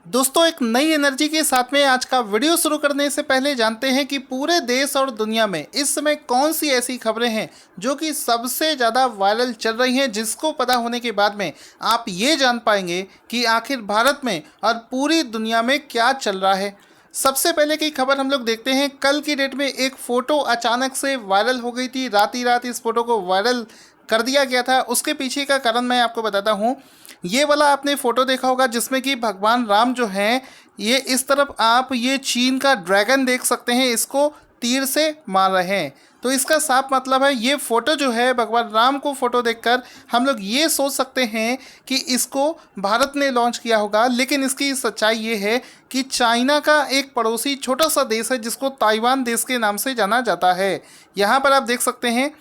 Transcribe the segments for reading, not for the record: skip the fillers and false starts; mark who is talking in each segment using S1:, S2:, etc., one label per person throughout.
S1: दोस्तों, एक नई एनर्जी के साथ में आज का वीडियो शुरू करने से पहले जानते हैं कि पूरे देश और दुनिया में इस समय कौन सी ऐसी खबरें हैं जो कि सबसे ज़्यादा वायरल चल रही हैं, जिसको पता होने के बाद में आप ये जान पाएंगे कि आखिर भारत में और पूरी दुनिया में क्या चल रहा है। सबसे पहले की खबर हम लोग देखते हैं। कल की डेट में एक फ़ोटो अचानक से वायरल हो गई थी। रात ही रात इस फोटो को वायरल कर दिया गया था। उसके पीछे का कारण मैं आपको बताता हूँ। ये वाला आपने फ़ोटो देखा होगा जिसमें कि भगवान राम जो हैं, ये इस तरफ आप ये चीन का ड्रैगन देख सकते हैं, इसको तीर से मार रहे हैं। तो इसका साफ मतलब है ये फ़ोटो जो है, भगवान राम को फ़ोटो देखकर हम लोग ये सोच सकते हैं कि इसको भारत ने लॉन्च किया होगा। लेकिन इसकी सच्चाई ये है कि चाइना का एक पड़ोसी छोटा सा देश है जिसको ताइवान देश के नाम से जाना जाता है। यहाँ पर आप देख सकते हैं,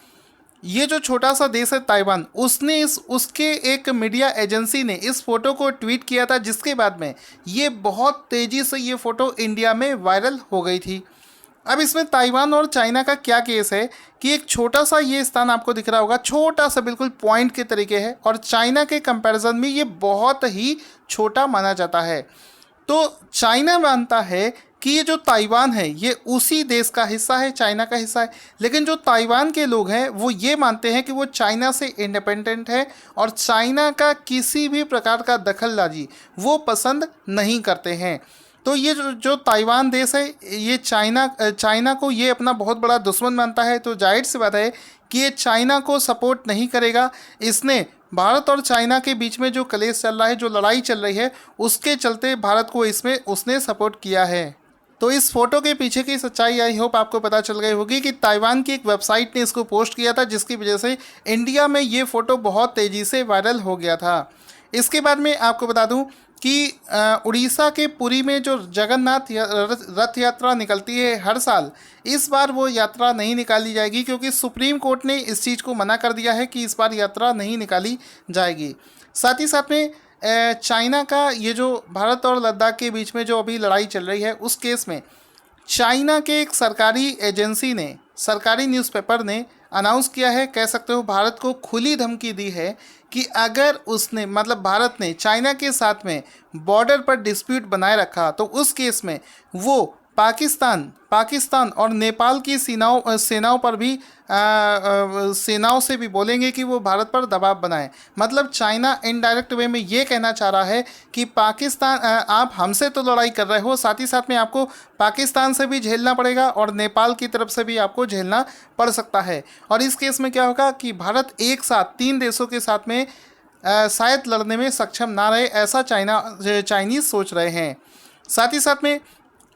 S1: ये जो छोटा सा देश है ताइवान, उसने उसके एक मीडिया एजेंसी ने इस फोटो को ट्वीट किया था, जिसके बाद में ये बहुत तेज़ी से ये फ़ोटो इंडिया में वायरल हो गई थी। अब इसमें ताइवान और चाइना का क्या केस है कि एक छोटा सा ये स्थान आपको दिख रहा होगा, छोटा सा बिल्कुल पॉइंट के तरीके है, और चाइना के कंपैरिजन में ये बहुत ही छोटा माना जाता है। तो चाइना मानता है कि ये जो ताइवान है ये उसी देश का हिस्सा है, चाइना का हिस्सा है। लेकिन जो ताइवान के लोग हैं वो ये मानते हैं कि वो चाइना से इंडिपेंडेंट है और चाइना का किसी भी प्रकार का दखलंदाजी वो पसंद नहीं करते हैं। तो ये जो ताइवान देश है, ये चाइना को ये अपना बहुत बड़ा दुश्मन मानता है। तो जाहिर सी बात है कि ये चाइना को सपोर्ट नहीं करेगा। इसने भारत और चाइना के बीच में जो कलेश चल रहा है, जो लड़ाई चल रही है, उसके चलते भारत को इसमें उसने सपोर्ट किया है। तो इस फोटो के पीछे की सच्चाई आई होप आपको पता चल गई होगी कि ताइवान की एक वेबसाइट ने इसको पोस्ट किया था, जिसकी वजह से इंडिया में ये फ़ोटो बहुत तेज़ी से वायरल हो गया था। इसके बाद में आपको बता दूं कि उड़ीसा के पुरी में जो जगन्नाथ रथ यात्रा निकलती है हर साल, इस बार वो यात्रा नहीं निकाली जाएगी, क्योंकि सुप्रीम कोर्ट ने इस चीज़ को मना कर दिया है कि इस बार यात्रा नहीं निकाली जाएगी। साथ ही साथ में चाइना का ये जो भारत और लद्दाख के बीच में जो अभी लड़ाई चल रही है, उस केस में चाइना के एक सरकारी एजेंसी ने, सरकारी न्यूज़पेपर ने अनाउंस किया है, कह सकते हो भारत को खुली धमकी दी है कि अगर उसने, मतलब भारत ने चाइना के साथ में बॉर्डर पर डिस्प्यूट बनाए रखा, तो उस केस में वो पाकिस्तान और नेपाल की सेनाओं पर भी सेनाओं से भी बोलेंगे कि वो भारत पर दबाव बनाएं। मतलब चाइना इनडायरेक्ट वे में ये कहना चाह रहा है कि पाकिस्तान, आप हमसे तो लड़ाई कर रहे हो, साथ ही साथ में आपको पाकिस्तान से भी झेलना पड़ेगा और नेपाल की तरफ से भी आपको झेलना पड़ सकता है। और इस केस में क्या होगा कि भारत एक साथ 3 देशों के साथ में शायद लड़ने में सक्षम ना रहे, ऐसा चाइनीज़ सोच रहे हैं। साथ ही साथ में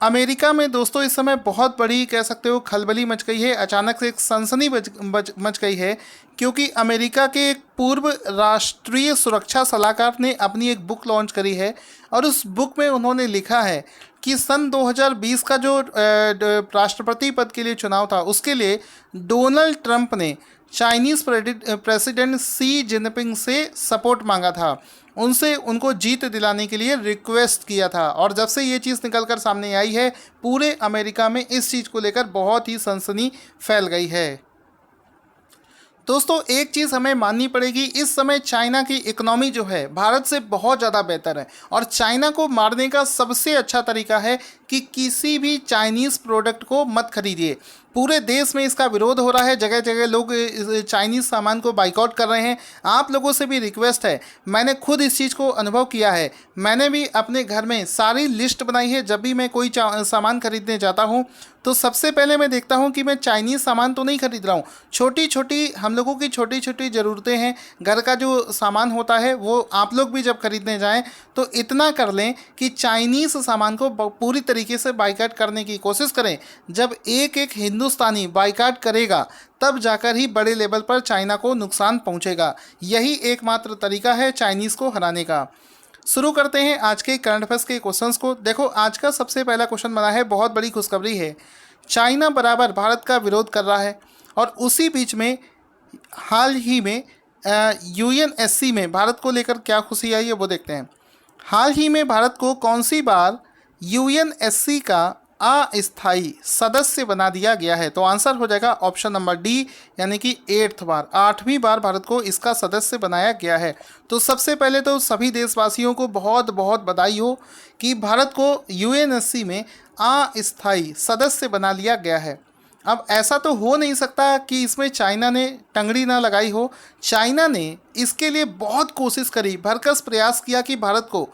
S1: अमेरिका में दोस्तों इस समय बहुत बड़ी, कह सकते हो, खलबली मच गई है। अचानक से एक सनसनी मच गई है, क्योंकि अमेरिका के एक पूर्व राष्ट्रीय सुरक्षा सलाहकार ने अपनी एक बुक लॉन्च करी है, और उस बुक में उन्होंने लिखा है कि सन 2020 का जो राष्ट्रपति पद के लिए चुनाव था, उसके लिए डोनाल्ड ट्रंप ने चाइनीज़ प्रेसिडेंट शी जिनपिंग से सपोर्ट मांगा था, उनसे उनको जीत दिलाने के लिए रिक्वेस्ट किया था। और जब से ये चीज़ निकल कर सामने आई है, पूरे अमेरिका में इस चीज़ को लेकर बहुत ही सनसनी फैल गई है। दोस्तों, एक चीज़ हमें माननी पड़ेगी, इस समय चाइना की इकोनॉमी जो है भारत से बहुत ज़्यादा बेहतर है, और चाइना को मारने का सबसे अच्छा तरीका है कि किसी भी चाइनीज़ प्रोडक्ट को मत खरीदिए। पूरे देश में इसका विरोध हो रहा है, जगह जगह लोग चाइनीज़ सामान को बाइकआउट कर रहे हैं। आप लोगों से भी रिक्वेस्ट है, मैंने खुद इस चीज़ को अनुभव किया है। मैंने भी अपने घर में सारी लिस्ट बनाई है। जब भी मैं कोई सामान खरीदने जाता हूँ, तो सबसे पहले मैं देखता हूँ कि मैं चाइनीज़ सामान तो नहीं खरीद रहा हूँ। छोटी छोटी, हम लोगों की छोटी छोटी ज़रूरतें हैं, घर का जो सामान होता है, वो आप लोग भी जब खरीदने जाएँ तो इतना कर लें कि चाइनीज़ सामान को पूरी तरीके से बाइकाट करने की कोशिश करें। जब एक एक हिंदुस्तानी बाइकाट करेगा, तब जाकर ही बड़े लेवल पर चाइना को नुकसान पहुंचेगा। यही एकमात्र तरीका है चाइनीज़ को हराने का। शुरू करते हैं आज के करंट अफेयर्स के क्वेश्चंस को। देखो, आज का सबसे पहला क्वेश्चन बना है, बहुत बड़ी खुशखबरी है। चाइना बराबर भारत का विरोध कर रहा है, और उसी बीच में हाल ही में यूएनएससी में भारत को लेकर क्या खुशी आई है वो देखते हैं। हाल ही में भारत को कौन सी बार यूएनएससी का अस्थायी सदस्य बना दिया गया है? तो आंसर हो जाएगा ऑप्शन नंबर डी, यानी कि 8th बार, 8वीं बार भारत को इसका सदस्य बनाया गया है। तो सबसे पहले तो सभी देशवासियों को बहुत बहुत बधाई हो कि भारत को यूएनएससी में अस्थायी सदस्य बना लिया गया है। अब ऐसा तो हो नहीं सकता कि इसमें चाइना ने टंगड़ी ना लगाई हो। चाइना ने इसके लिए बहुत कोशिश करी, भरकस प्रयास किया कि भारत को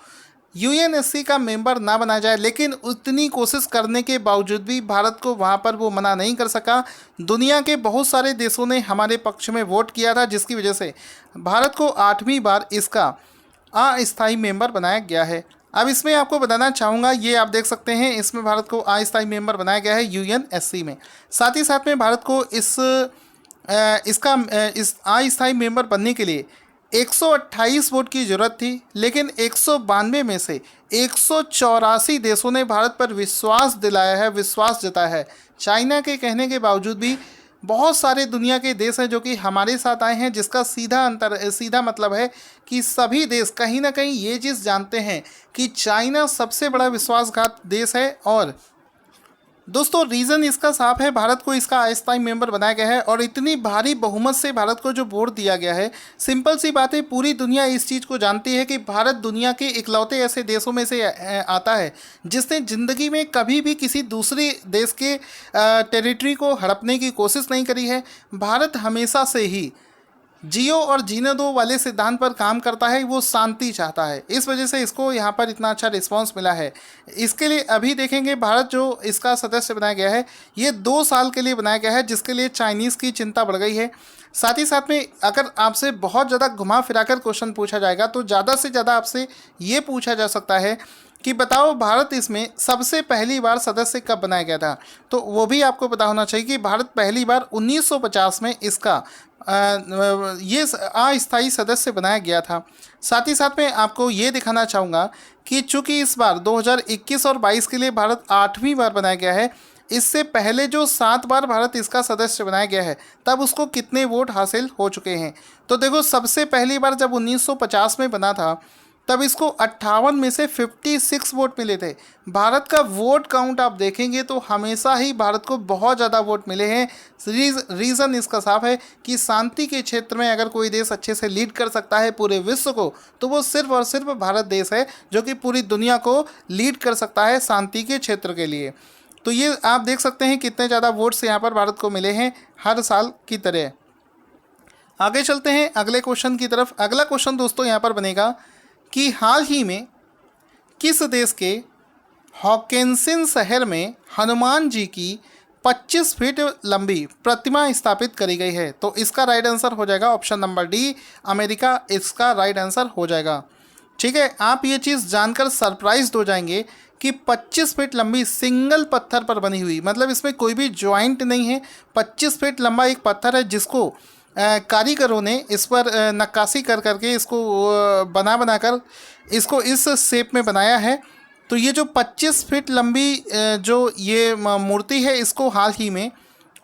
S1: यूएनएससी का मेंबर ना बनाया जाए, लेकिन उतनी कोशिश करने के बावजूद भी भारत को वहाँ पर वो मना नहीं कर सका। दुनिया के बहुत सारे देशों ने हमारे पक्ष में वोट किया था, जिसकी वजह से भारत को 8वीं बार इसका अस्थायी मेंबर बनाया गया है। अब इसमें आपको बताना चाहूँगा, ये आप देख सकते हैं, इसमें भारत को अस्थायी मेंबर बनाया गया है यूएनएससी में। साथ ही साथ में भारत को इस अस्थायी मेंबर बनने के लिए 128 वोट की जरूरत थी, लेकिन 192 में से 184 देशों ने भारत पर विश्वास दिलाया है, विश्वास जताया है। चाइना के कहने के बावजूद भी बहुत सारे दुनिया के देश हैं जो कि हमारे साथ आए हैं, जिसका सीधा मतलब है कि सभी देश कहीं ना कहीं ये चीज़ जानते हैं कि चाइना सबसे बड़ा विश्वासघात देश है। और दोस्तों रीज़न इसका साफ है, भारत को इसका अस्थायी मेंबर बनाया गया है और इतनी भारी बहुमत से भारत को जो वोट दिया गया है। सिंपल सी बात है, पूरी दुनिया इस चीज़ को जानती है कि भारत दुनिया के इकलौते ऐसे देशों में से आता है जिसने ज़िंदगी में कभी भी किसी दूसरे देश के टेरिटरी को हड़पने की कोशिश नहीं करी है। भारत हमेशा से ही जियो और जीने दो वाले सिद्धांत पर काम करता है, वो शांति चाहता है, इस वजह से इसको यहाँ पर इतना अच्छा रिस्पांस मिला है। इसके लिए अभी देखेंगे, भारत जो इसका सदस्य बनाया गया है ये 2 साल के लिए बनाया गया है, जिसके लिए चाइनीज़ की चिंता बढ़ गई है। साथ ही साथ में अगर आपसे बहुत ज़्यादा घुमा फिराकर क्वेश्चन पूछा जाएगा तो ज़्यादा से ज़्यादा आपसे ये पूछा जा सकता है कि बताओ भारत इसमें सबसे पहली बार सदस्य कब बनाया गया था। तो वो भी आपको पता होना चाहिए कि भारत पहली बार 1950 में इसका ये अस्थायी सदस्य बनाया गया था। साथ ही साथ में आपको ये दिखाना चाहूँगा कि चूंकि इस बार 2021 और 22 के लिए भारत 8वीं बार बनाया गया है, इससे पहले जो 7 बार भारत इसका सदस्य बनाया गया है तब उसको कितने वोट हासिल हो चुके हैं। तो देखो, सबसे पहली बार जब 1950 में बना था तब इसको 58 में से 56 वोट मिले थे। भारत का वोट काउंट आप देखेंगे तो हमेशा ही भारत को बहुत ज़्यादा वोट मिले हैं। रीज़न इसका साफ है कि शांति के क्षेत्र में अगर कोई देश अच्छे से लीड कर सकता है पूरे विश्व को, तो वो सिर्फ और सिर्फ भारत देश है जो कि पूरी दुनिया को लीड कर सकता है शांति के क्षेत्र के लिए। तो ये आप देख सकते हैं कितने ज़्यादा वोट्स यहाँ पर भारत को मिले हैं हर साल की तरह। आगे चलते हैं अगले क्वेश्चन की तरफ। अगला क्वेश्चन दोस्तों यहाँ पर बनेगा कि हाल ही में किस देश के हॉकिंसन शहर में हनुमान जी की 25 फीट लंबी प्रतिमा स्थापित करी गई है। तो इसका राइट आंसर हो जाएगा ऑप्शन नंबर डी, अमेरिका इसका राइट आंसर हो जाएगा। ठीक है, आप ये चीज़ जानकर सरप्राइज्ड हो जाएंगे कि 25 फीट लंबी सिंगल पत्थर पर बनी हुई, मतलब इसमें कोई भी ज्वाइंट नहीं है, 25 फीट लंबा एक पत्थर है जिसको कारीगरों ने इस पर नक्काशी कर करके इसको बनाकर इसको इस शेप में बनाया है। तो ये जो 25 फीट लंबी जो ये मूर्ति है इसको हाल ही में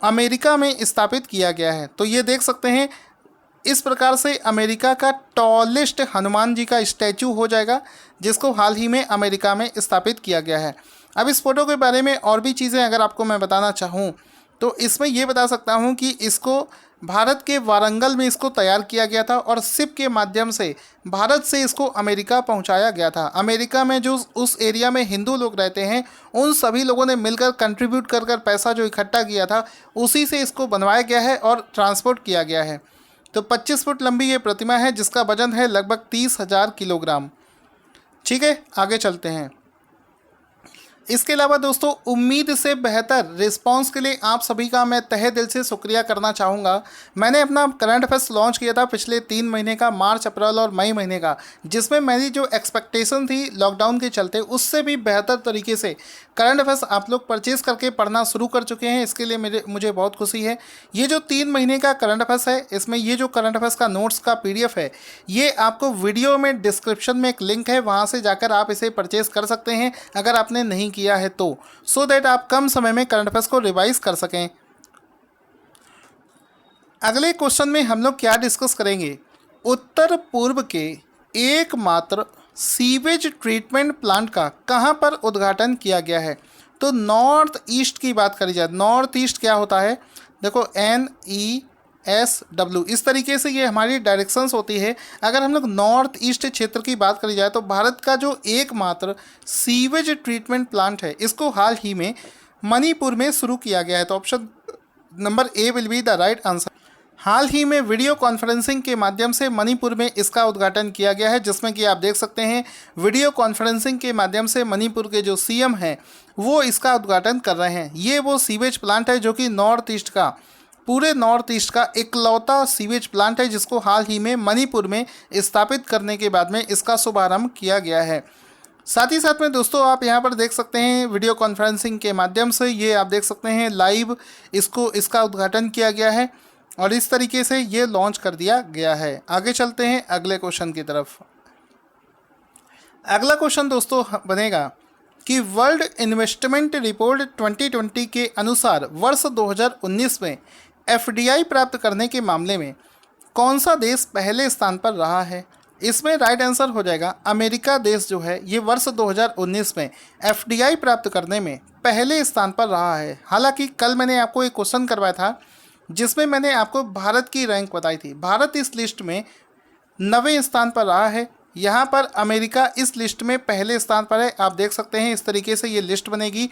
S1: अमेरिका में स्थापित किया गया है। तो ये देख सकते हैं, इस प्रकार से अमेरिका का टॉलेस्ट हनुमान जी का स्टैचू हो जाएगा जिसको हाल ही में अमेरिका में स्थापित किया गया है। अब इस फोटो के बारे में और भी चीज़ें अगर आपको मैं बताना चाहूँ तो इसमें ये बता सकता हूँ कि इसको भारत के वारंगल में इसको तैयार किया गया था और शिप के माध्यम से भारत से इसको अमेरिका पहुंचाया गया था। अमेरिका में जो उस एरिया में हिंदू लोग रहते हैं उन सभी लोगों ने मिलकर कंट्रीब्यूट कर पैसा जो इकट्ठा किया था उसी से इसको बनवाया गया है और ट्रांसपोर्ट किया गया है। तो 25 फुट लंबी ये प्रतिमा है जिसका वजन है लगभग 30,000 किलोग्राम। ठीक है, आगे चलते हैं। इसके अलावा दोस्तों, उम्मीद से बेहतर रिस्पांस के लिए आप सभी का मैं तहे दिल से शुक्रिया करना चाहूँगा। मैंने अपना करंट अफेयर्स लॉन्च किया था पिछले 3 महीने का, मार्च, अप्रैल और मई महीने का, जिसमें मेरी जो एक्सपेक्टेशन थी लॉकडाउन के चलते उससे भी बेहतर तरीके से करंट अफेयर्स आप लोग परचेज़ करके पढ़ना शुरू कर चुके हैं। इसके लिए मुझे बहुत खुशी है। ये जो 3 महीने का करंट अफेयर्स है, इसमें ये जो करंट अफेयर्स का नोट्स का PDF है, ये आपको वीडियो में डिस्क्रिप्शन में एक लिंक है, वहाँ से जाकर आप इसे परचेज़ कर सकते हैं अगर आपने नहीं किया है तो, सो दैट आप कम समय में करंट अफेयर्स को रिवाइज कर सकें। अगले क्वेश्चन में हम लोग क्या डिस्कस करेंगे, उत्तर पूर्व के एकमात्र सीवेज ट्रीटमेंट प्लांट का कहां पर उद्घाटन किया गया है। तो नॉर्थ ईस्ट की बात करी जाए, नॉर्थ ईस्ट क्या होता है, देखो NESW, इस तरीके से ये हमारी डायरेक्शंस होती है। अगर हम लोग नॉर्थ ईस्ट क्षेत्र की बात करी जाए तो भारत का जो एकमात्र सीवेज ट्रीटमेंट प्लांट है, इसको हाल ही में मणिपुर में शुरू किया गया है। तो option number A will be the right answer. हाल ही में वीडियो कॉन्फ्रेंसिंग के माध्यम से मणिपुर में इसका उद्घाटन किया गया है, जिसमें कि आप देख सकते हैं वीडियो कॉन्फ्रेंसिंग के माध्यम से मणिपुर के जो CM हैं वो इसका उद्घाटन कर रहे हैं। ये वो सीवेज प्लांट है जो कि नॉर्थ ईस्ट का, पूरे नॉर्थ ईस्ट का इकलौता सीवेज प्लांट है, जिसको हाल ही में मणिपुर में स्थापित करने के बाद में इसका शुभारंभ किया गया है। साथ ही साथ में दोस्तों आप यहाँ पर देख सकते हैं वीडियो कॉन्फ्रेंसिंग के माध्यम से ये आप देख सकते हैं लाइव इसका उद्घाटन किया गया है और इस तरीके से ये लॉन्च कर दिया गया है। आगे चलते हैं अगले क्वेश्चन की तरफ। अगला क्वेश्चन दोस्तों बनेगा कि वर्ल्ड इन्वेस्टमेंट रिपोर्ट 2020 के अनुसार वर्ष 2019 में FDI प्राप्त करने के मामले में कौन सा देश पहले स्थान पर रहा है। इसमें राइट आंसर हो जाएगा अमेरिका देश जो है ये वर्ष 2019 में FDI प्राप्त करने में पहले स्थान पर रहा है। हालांकि कल मैंने आपको एक क्वेश्चन करवाया था जिसमें मैंने आपको भारत की रैंक बताई थी। भारत इस लिस्ट में 9वें स्थान पर रहा है, यहाँ पर अमेरिका इस लिस्ट में पहले स्थान पर है। आप देख सकते हैं इस तरीके से ये लिस्ट बनेगी।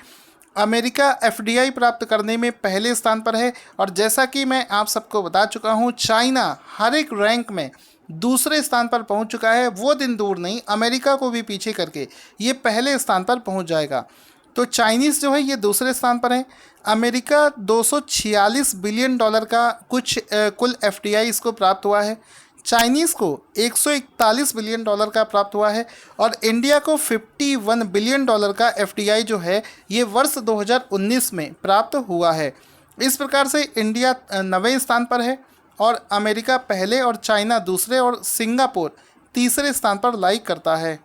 S1: अमेरिका FDI प्राप्त करने में पहले स्थान पर है और जैसा कि मैं आप सबको बता चुका हूँ चाइना हर एक रैंक में दूसरे स्थान पर पहुँच चुका है। वो दिन दूर नहीं, अमेरिका को भी पीछे करके ये पहले स्थान पर पहुँच जाएगा। तो चाइनीज़ जो है ये दूसरे स्थान पर है। अमेरिका 246 बिलियन डॉलर का कुल FDI इसको प्राप्त हुआ है। चाइनीज़ को 141 बिलियन डॉलर का प्राप्त हुआ है और इंडिया को 51 बिलियन डॉलर का FDI जो है ये वर्ष 2019 में प्राप्त हुआ है। इस प्रकार से इंडिया 9वें स्थान पर है और अमेरिका पहले और चाइना दूसरे और सिंगापुर तीसरे स्थान पर लाइक करता है।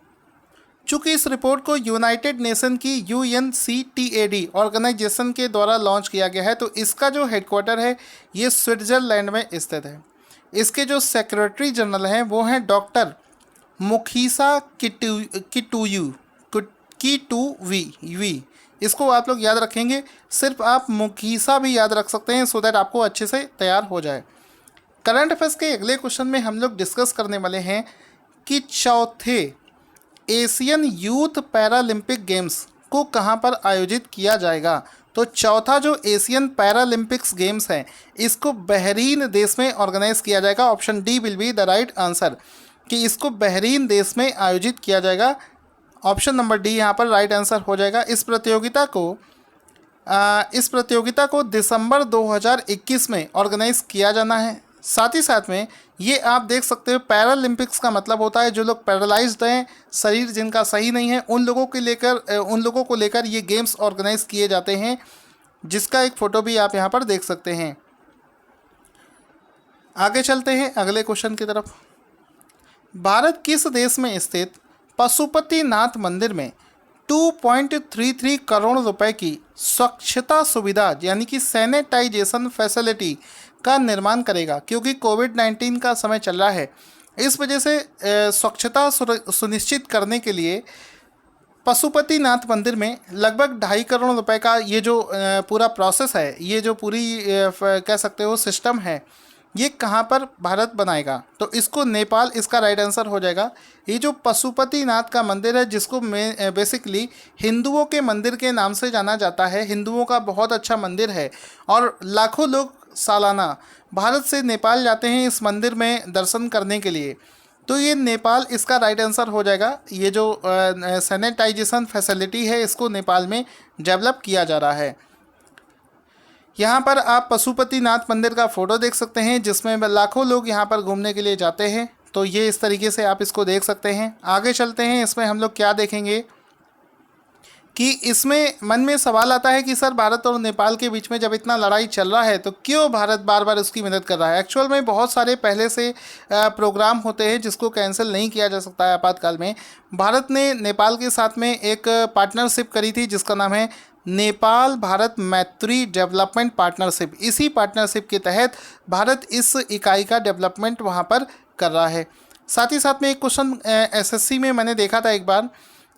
S1: चूँकि इस रिपोर्ट को यूनाइटेड नेशन की UNCTAD ऑर्गेनाइजेशन के द्वारा लॉन्च किया गया है, तो इसका जो हेडक्वार्टर है ये स्विट्ज़रलैंड में स्थित है। इसके जो सेक्रेटरी जनरल हैं वो हैं डॉक्टर मुखीसा किटुवी। इसको आप लोग याद रखेंगे, सिर्फ आप मुखीसा भी याद रख सकते हैं सो दैट आपको अच्छे से तैयार हो जाए। करंट अफेयर्स के अगले क्वेश्चन में हम लोग डिस्कस करने वाले हैं कि चौथे एशियन यूथ पैरालंपिक गेम्स को कहां पर आयोजित किया जाएगा। तो चौथा जो एशियन पैरालंपिक्स गेम्स है इसको बहरीन देश में ऑर्गेनाइज किया जाएगा। Option D will be the right answer कि इसको बहरीन देश में आयोजित किया जाएगा। ऑप्शन नंबर डी यहाँ पर राइट आंसर हो जाएगा। इस प्रतियोगिता को दिसंबर 2021 में ऑर्गेनाइज किया जाना है। साथ ही साथ में ये आप देख सकते हो पैरालंपिक्स का मतलब होता है जो लोग पैरालाइज्ड हैं, शरीर जिनका सही नहीं है, उन लोगों को लेकर ये गेम्स ऑर्गेनाइज किए जाते हैं, जिसका एक फ़ोटो भी आप यहाँ पर देख सकते हैं। आगे चलते हैं अगले क्वेश्चन की तरफ। भारत किस देश में स्थित पशुपतिनाथ मंदिर में 2.33 करोड़ रुपए की स्वच्छता सुविधा यानी कि सैनिटाइजेशन फैसिलिटी का निर्माण करेगा। क्योंकि कोविड-19 का समय चल रहा है, इस वजह से स्वच्छता सुनिश्चित करने के लिए पशुपतिनाथ मंदिर में लगभग 2.5 करोड़ रुपए का ये जो पूरा प्रोसेस है, ये जो पूरी कह सकते हो सिस्टम है, ये कहाँ पर भारत बनाएगा। तो इसको नेपाल इसका राइट आंसर हो जाएगा। ये जो पशुपतिनाथ का मंदिर है जिसको बेसिकली हिंदुओं के मंदिर के नाम से जाना जाता है, हिंदुओं का बहुत अच्छा मंदिर है और लाखों लोग सालाना भारत से नेपाल जाते हैं इस मंदिर में दर्शन करने के लिए। तो ये नेपाल इसका राइट आंसर हो जाएगा। ये जो सैनिटाइजेशन फैसिलिटी है इसको नेपाल में डेवलप किया जा रहा है। यहाँ पर आप पशुपतिनाथ मंदिर का फ़ोटो देख सकते हैं जिसमें लाखों लोग यहाँ पर घूमने के लिए जाते हैं। तो ये इस तरीके से आप इसको देख सकते हैं। आगे चलते हैं, इसमें हम लोग क्या देखेंगे कि इसमें मन में सवाल आता है कि सर भारत और नेपाल के बीच में जब इतना लड़ाई चल रहा है तो क्यों भारत बार बार उसकी मदद कर रहा है। एक्चुअल में बहुत सारे पहले से प्रोग्राम होते हैं जिसको कैंसिल नहीं किया जा सकता है आपातकाल में। भारत ने नेपाल के साथ में एक पार्टनरशिप करी थी जिसका नाम है नेपाल भारत मैत्री डेवलपमेंट पार्टनरशिप। इसी पार्टनरशिप के तहत भारत इस इकाई का डेवलपमेंट वहाँ पर कर रहा है। साथ ही साथ में एक क्वेश्चन SSC में मैंने देखा था एक बार,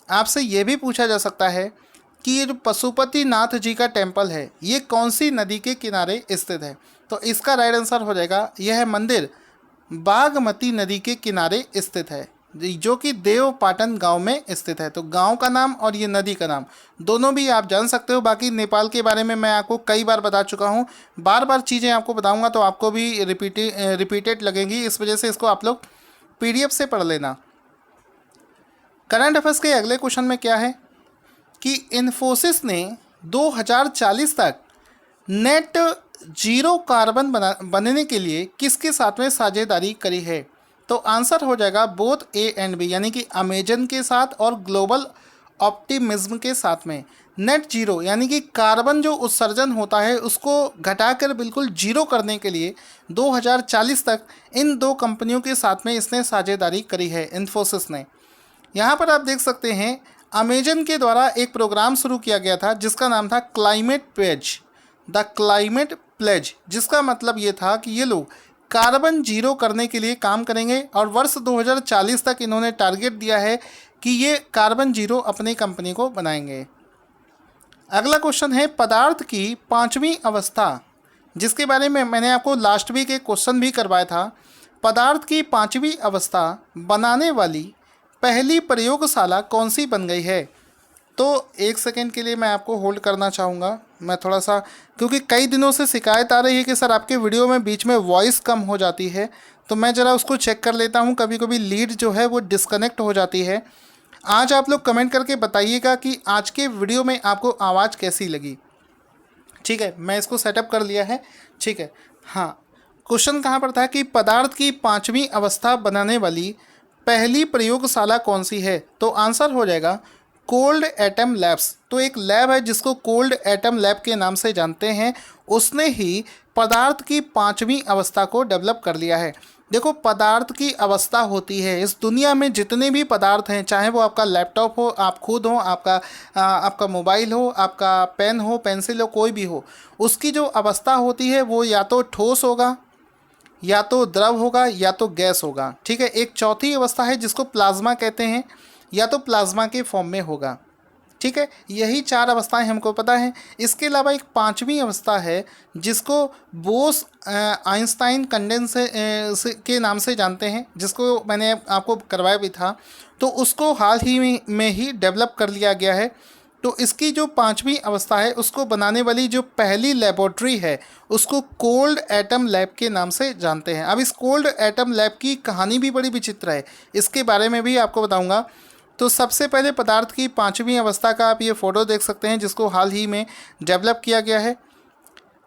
S1: आपसे ये भी पूछा जा सकता है कि ये जो पशुपति नाथ जी का टेम्पल है ये कौन सी नदी के किनारे स्थित है? तो इसका राइट आंसर हो जाएगा, यह मंदिर बागमती नदी के किनारे स्थित है, जो कि देवपाटन गांव में स्थित है। तो गांव का नाम और ये नदी का नाम दोनों भी आप जान सकते हो। बाकी नेपाल के बारे में मैं आपको कई बार बता चुका हूँ, बार बार चीज़ें आपको बताऊंगा तो आपको भी रिपीटेड लगेंगी, इस वजह से इसको आप लोग PDF से पढ़ लेना। करंट अफेयर्स के अगले क्वेश्चन में क्या है कि इन्फोसिस ने 2040 तक नेट जीरो कार्बन बनने के लिए किसके साथ में साझेदारी करी है? तो आंसर हो जाएगा बोथ ए एंड बी, यानी कि अमेजन के साथ और ग्लोबल ऑप्टिमिज्म के साथ में। नेट जीरो यानी कि कार्बन जो उत्सर्जन होता है उसको घटाकर बिल्कुल जीरो करने के लिए 2040 तक इन दो कंपनियों के साथ में इसने साझेदारी करी है, इन्फोसिस ने। यहाँ पर आप देख सकते हैं अमेजन के द्वारा एक प्रोग्राम शुरू किया गया था जिसका नाम था climate pledge, the climate pledge, जिसका मतलब ये था कि ये लोग कार्बन जीरो करने के लिए काम करेंगे और वर्ष 2040 तक इन्होंने टारगेट दिया है कि ये कार्बन जीरो अपनी कंपनी को बनाएंगे। अगला क्वेश्चन है पदार्थ की पांचवी अवस्था, जिसके बारे में मैंने आपको लास्ट वीक एक क्वेश्चन भी करवाया था। पदार्थ की पांचवी अवस्था बनाने वाली पहली प्रयोगशाला कौन सी बन गई है? तो एक सेकेंड के लिए मैं आपको होल्ड करना चाहूँगा, मैं थोड़ा सा, क्योंकि कई दिनों से शिकायत आ रही है कि सर आपके वीडियो में बीच में वॉइस कम हो जाती है, तो मैं ज़रा उसको चेक कर लेता हूँ। कभी कभी लीड जो है वो डिस्कनेक्ट हो जाती है। आज आप लोग कमेंट करके बताइएगा कि आज के वीडियो में आपको आवाज़ कैसी लगी। ठीक है, मैं इसको सेटअप कर लिया है। ठीक है, हाँ, क्वेश्चन कहाँ पर था कि पदार्थ की पांचवी अवस्था बनाने वाली पहली प्रयोगशाला कौन सी है? तो आंसर हो जाएगा कोल्ड एटम लैब्स। तो एक लैब है जिसको कोल्ड एटम लैब के नाम से जानते हैं, उसने ही पदार्थ की पांचवी अवस्था को डेवलप कर लिया है। देखो, पदार्थ की अवस्था होती है, इस दुनिया में जितने भी पदार्थ हैं, चाहे वो आपका लैपटॉप हो, आप खुद हो, आपका मोबाइल हो, आपका पेन हो, पेंसिल हो, कोई भी हो, उसकी जो अवस्था होती है वो या तो ठोस होगा, या तो द्रव होगा, या तो गैस होगा। ठीक है, एक चौथी अवस्था है जिसको प्लाज्मा कहते हैं, या तो प्लाज्मा के फॉर्म में होगा। ठीक है, यही चार अवस्थाएं हमको पता है। इसके अलावा एक पांचवी अवस्था है जिसको बोस आइंस्टाइन कंडेंसेट के नाम से जानते हैं, जिसको मैंने आपको करवाया भी था, तो उसको हाल ही में ही डेवलप कर लिया गया है। तो इसकी जो पांचवी अवस्था है उसको बनाने वाली जो पहली लेबोरेटरी है उसको कोल्ड एटम लैब के नाम से जानते हैं। अब इस कोल्ड एटम लैब की कहानी भी बड़ी विचित्र है, इसके बारे में भी आपको बताऊंगा। तो सबसे पहले पदार्थ की पांचवी अवस्था का आप ये फ़ोटो देख सकते हैं जिसको हाल ही में डेवलप किया गया है।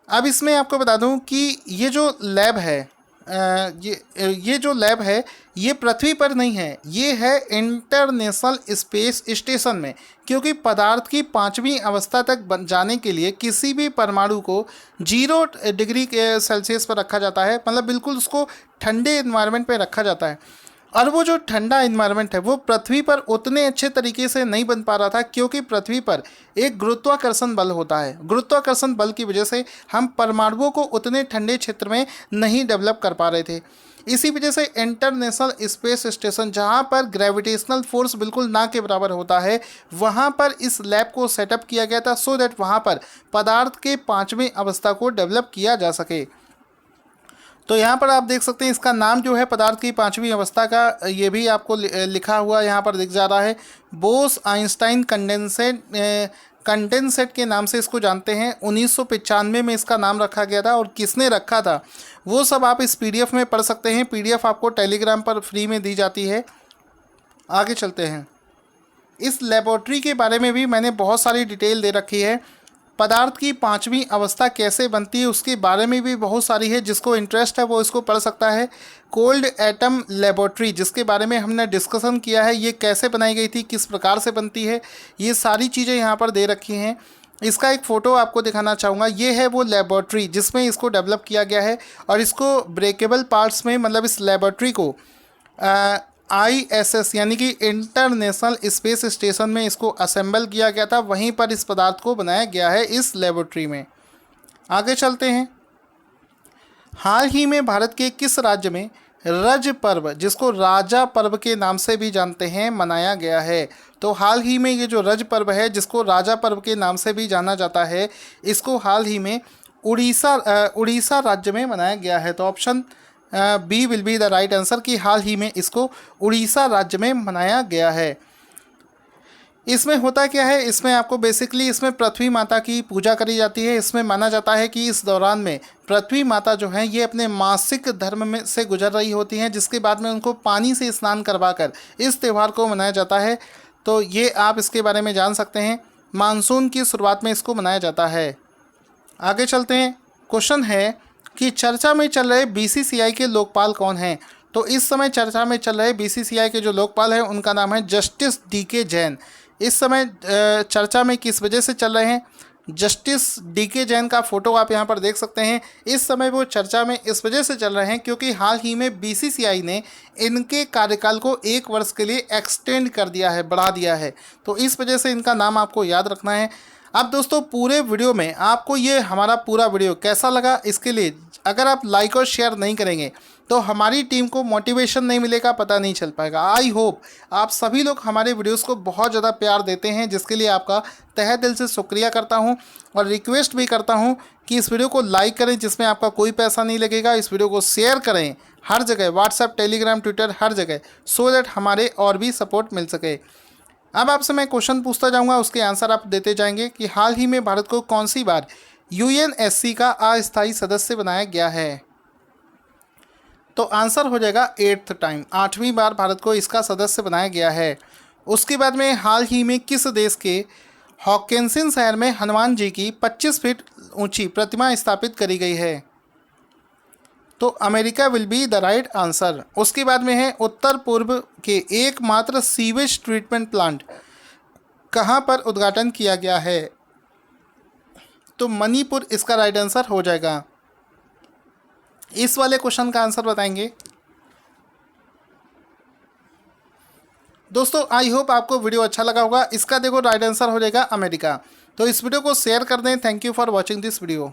S1: अब इसमें आपको बता दूं कि ये जो लैब है, ये जो लैब है ये पृथ्वी पर नहीं है, ये है इंटरनेशनल स्पेस स्टेशन में, क्योंकि पदार्थ की पांचवी अवस्था तक जाने के लिए किसी भी परमाणु को 0 डिग्री सेल्सियस पर रखा जाता है, मतलब बिल्कुल उसको ठंडे इन्वायरमेंट पे रखा जाता है। और वो जो ठंडा इन्वायरमेंट है वो पृथ्वी पर उतने अच्छे तरीके से नहीं बन पा रहा था, क्योंकि पृथ्वी पर एक गुरुत्वाकर्षण बल होता है। गुरुत्वाकर्षण बल की वजह से हम परमाणुओं को उतने ठंडे क्षेत्र में नहीं डेवलप कर पा रहे थे। इसी वजह से इंटरनेशनल स्पेस स्टेशन, जहाँ पर ग्रेविटेशनल फोर्स बिल्कुल ना के बराबर होता है, वहाँ पर इस लैब को सेटअप किया गया था, सो दैट वहाँ पर पदार्थ के पांचवें अवस्था को डेवलप किया जा सके। तो यहाँ पर आप देख सकते हैं इसका नाम जो है पदार्थ की पांचवी अवस्था का, ये भी आपको लिखा हुआ यहाँ पर दिख जा रहा है, बोस आइंस्टाइन कंडेंसेट के नाम से इसको जानते हैं। 1995 में इसका नाम रखा गया था, और किसने रखा था वो सब आप इस PDF में पढ़ सकते हैं। PDF आपको टेलीग्राम पर फ्री में दी जाती है। आगे चलते हैं, इस लेबोरेटरी के बारे में भी मैंने बहुत सारी डिटेल दे रखी है। पदार्थ की पांचवी अवस्था कैसे बनती है उसके बारे में भी बहुत सारी है, जिसको इंटरेस्ट है वो इसको पढ़ सकता है। कोल्ड एटम लेबोरेटरी, जिसके बारे में हमने डिस्कशन किया है, ये कैसे बनाई गई थी, किस प्रकार से बनती है, ये सारी चीज़ें यहाँ पर दे रखी हैं। इसका एक फ़ोटो आपको दिखाना चाहूँगा, ये है वो लेबोरेटरी जिसमें इसको डेवलप किया गया है, और इसको ब्रेकेबल पार्ट्स में, मतलब इस लेबोरेटरी को ISS यानी कि इंटरनेशनल स्पेस स्टेशन में इसको असेंबल किया गया था, वहीं पर इस पदार्थ को बनाया गया है इस लेबोरेटरी में। आगे चलते हैं, हाल ही में भारत के किस राज्य में रज पर्व, जिसको राजा पर्व के नाम से भी जानते हैं, मनाया गया है। तो हाल ही में ये जो रज पर्व है, जिसको राजा पर्व के नाम से भी जाना जाता है, इसको हाल ही में उड़ीसा राज्य में मनाया गया है। तो option B will be the right answer कि हाल ही में इसको उड़ीसा राज्य में मनाया गया है। इसमें होता क्या है, इसमें आपको बेसिकली इसमें पृथ्वी माता की पूजा करी जाती है। इसमें माना जाता है कि इस दौरान में पृथ्वी माता जो है ये अपने मासिक धर्म में से गुजर रही होती हैं, जिसके बाद में उनको पानी से स्नान करवाकर इस त्यौहार को मनाया जाता है। तो ये आप इसके बारे में जान सकते हैं। मानसून की शुरुआत में इसको मनाया जाता है। आगे चलते हैं। क्वेश्चन है कि चर्चा में चल रहे बीसीसीआई के लोकपाल कौन हैं। तो इस समय चर्चा में चल रहे बीसीसीआई के जो लोकपाल हैं उनका नाम है जस्टिस डीके जैन। इस समय चर्चा में किस वजह से चल रहे हैं, जस्टिस डीके जैन का फोटो आप यहाँ पर देख सकते हैं। इस समय वो चर्चा में इस वजह से चल रहे हैं क्योंकि हाल ही में बीसीसीआई ने इनके कार्यकाल को 1 वर्ष के लिए एक्सटेंड कर दिया है, बढ़ा दिया है। तो इस वजह से इनका नाम आपको याद रखना है। अब दोस्तों पूरे वीडियो में आपको ये हमारा पूरा वीडियो कैसा लगा, इसके लिए अगर आप लाइक और शेयर नहीं करेंगे तो हमारी टीम को मोटिवेशन नहीं मिलेगा, पता नहीं चल पाएगा। आई होप आप सभी लोग हमारे वीडियोस को बहुत ज़्यादा प्यार देते हैं, जिसके लिए आपका तहे दिल से शुक्रिया करता हूं और रिक्वेस्ट भी करता हूं कि इस वीडियो को लाइक करें, जिसमें आपका कोई पैसा नहीं लगेगा। इस वीडियो को शेयर करें हर जगह, व्हाट्सएप, टेलीग्राम, ट्विटर, हर जगह, सो दैट हमारे और भी सपोर्ट मिल सके। अब आपसे मैं क्वेश्चन पूछता जाऊँगा, उसके आंसर आप देते जाएंगे कि हाल ही में भारत को कौन सी बार यूएनएससी का अस्थायी सदस्य बनाया गया है। तो आंसर हो जाएगा 8th टाइम, 8वीं बार भारत को इसका सदस्य बनाया गया है। उसके बाद में हाल ही में किस देश के हॉकिंसन शहर में हनुमान जी की 25 फीट ऊंची प्रतिमा स्थापित करी गई है। तो America will be the right answer. उसके बाद में है उत्तर पूर्व के एकमात्र सीवेज ट्रीटमेंट प्लांट कहाँ पर उद्घाटन किया गया है। तो मणिपुर इसका राइट आंसर हो जाएगा। इस वाले क्वेश्चन का आंसर बताएंगे दोस्तों। आई होप आपको वीडियो अच्छा लगा होगा। इसका देखो राइट आंसर हो जाएगा अमेरिका। तो इस वीडियो को शेयर कर दें। Thank you for watching this video.